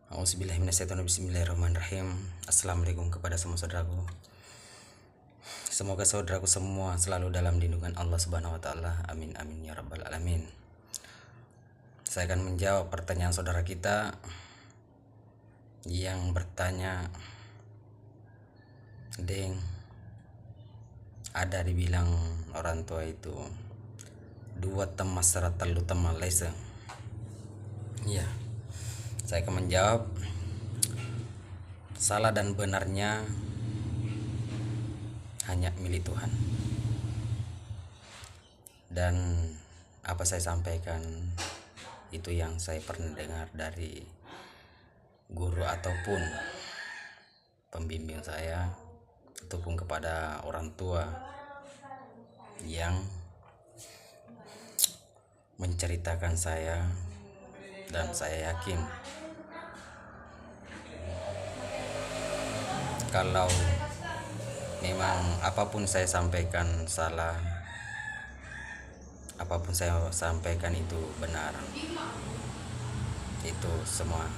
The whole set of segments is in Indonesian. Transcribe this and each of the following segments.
Bismillahirrahmanirrahim. Assalamualaikum kepada semua saudaraku. Semoga saudaraku semua selalu dalam lindungan Allah Subhanahu wa taala. Amin amin ya rabbal alamin. Saya akan menjawab pertanyaan saudara kita yang bertanya, "Deng, ada dibilang orang tua itu dua temas serat telu teman lese." Iya. Saya akan menjawab, salah dan benarnya hanya milik Tuhan. Dan apa saya sampaikan itu yang saya pernah dengar dari guru ataupun pembimbing saya ataupun kepada orang tua yang menceritakan saya, dan saya yakin kalau memang apapun saya sampaikan salah, apapun saya sampaikan itu benar, itu semua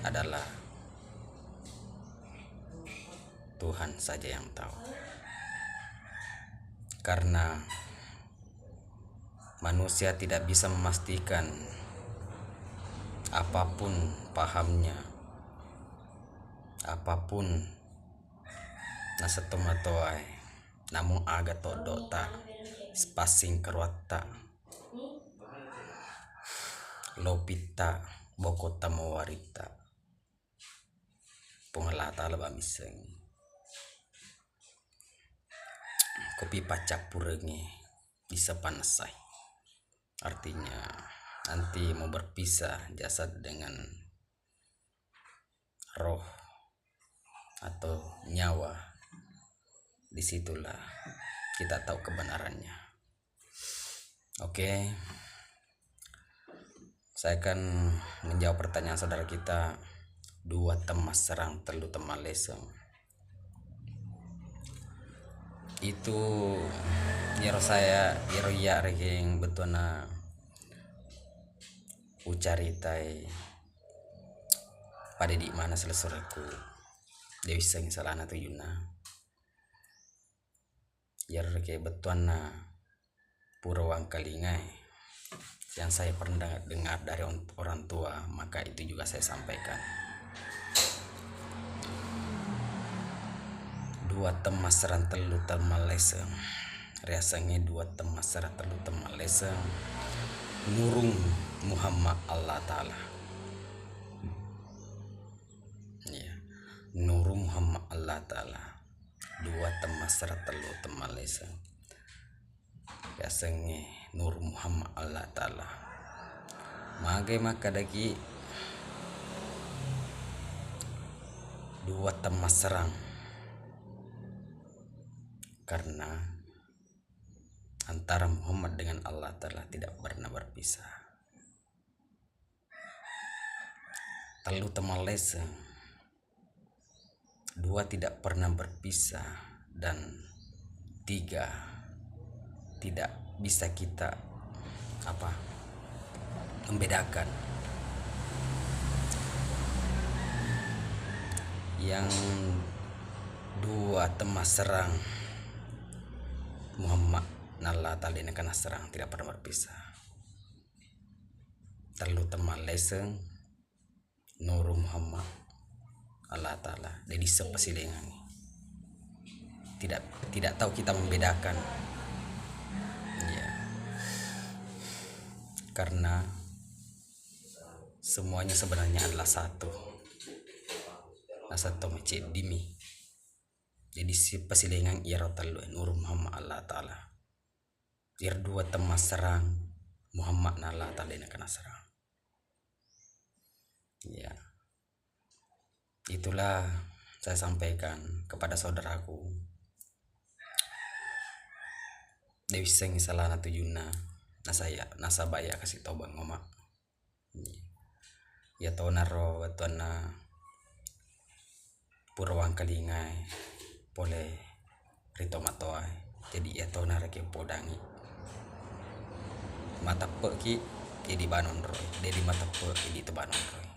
adalah Tuhan saja yang tahu. Karena manusia tidak bisa memastikan apapun pahamnya, apapun nasatomatoai, namun aga todota spasing kerwata lopita bokota mawarita pengelata leba miseng kopi pacak purengi bisa panasai. Artinya nanti mau berpisah jasad dengan roh atau nyawa, disitulah kita tahu kebenarannya. Oke, saya akan menjawab pertanyaan saudara kita, dua temas serang telu teman leseng. Itu nyero saya nyero ya regeng betona ucaritai pada di mana selesuraku Dewi Seng salana tu Yuna yar ke betuana Purawang Kalingai yang saya pernah dengar dari orang tua, maka itu juga saya sampaikan. Dua temas seran telu temal leseng, riasanya dua temas seran telu temal leseng, nurung Muhammad Allah Ta'ala. Ya, nurung Muhammad Allah Ta'ala. Dua temas seran telu temal leseng, riasanya nur Muhammad Allah Ta'ala. Magai maka daki dua temas serang, karena antara Muhammad dengan Allah Ta'ala tidak pernah berpisah. Telu teman leseng, dua tidak pernah berpisah, dan tiga tidak bisa kita membedakan. Yang dua temas serang Muhammad nalla tali nekana serang tidak pernah berpisah. Telu teman leseng Nur Muhammad Allah Ta'ala. Jadi sepasilengan tidak tahu kita membedakan, ya, karena semuanya sebenarnya adalah satu macet dimi. Jadi sepasilengan ia rotalu Nur Muhammad Allah Ta'ala. Ir dua temas serang Muhammad Allah Ta'ala nekana serang. Ya, itulah saya sampaikan kepada saudaraku Dewi Seng salana tujuna nasabaya kasih tau bang ngoma. Ya tau naro tuana Purawang Kalingai pole rito matoai. Jadi ya tau nara ke podangi mata peki di banon roy, dari mata peki di tebanon roy.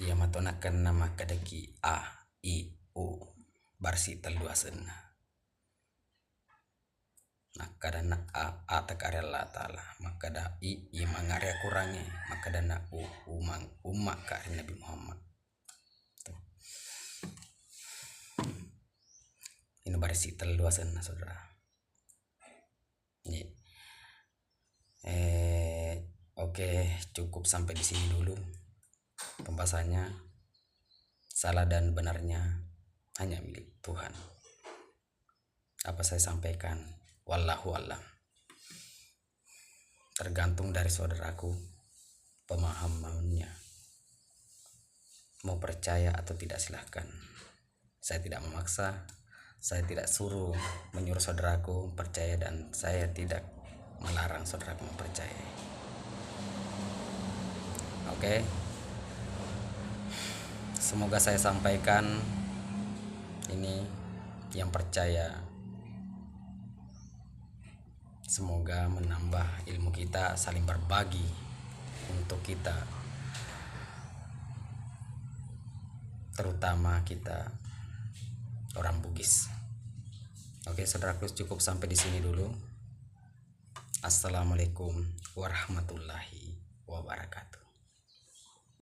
ia matonakan nama kadaki a i u barsi telduasen nakadana a takarela taala makada i mangaria kurangi makadana u umma ka Nabi Muhammad. Ini barsi telduasen saudara. Oke, cukup sampai di sini dulu pembahasannya. Salah dan benarnya hanya milik Tuhan. Apa saya sampaikan, wallahu a'lam. Tergantung dari saudaraku pemahamannya. Mau percaya atau tidak silahkan. Saya tidak memaksa, saya tidak menyuruh saudaraku percaya, dan saya tidak melarang saudaraku mempercayai. Oke. Semoga saya sampaikan ini yang percaya, semoga menambah ilmu kita, saling berbagi untuk kita, terutama kita orang Bugis. Oke, saudaraku, cukup sampai di sini dulu. Assalamualaikum warahmatullahi wabarakatuh.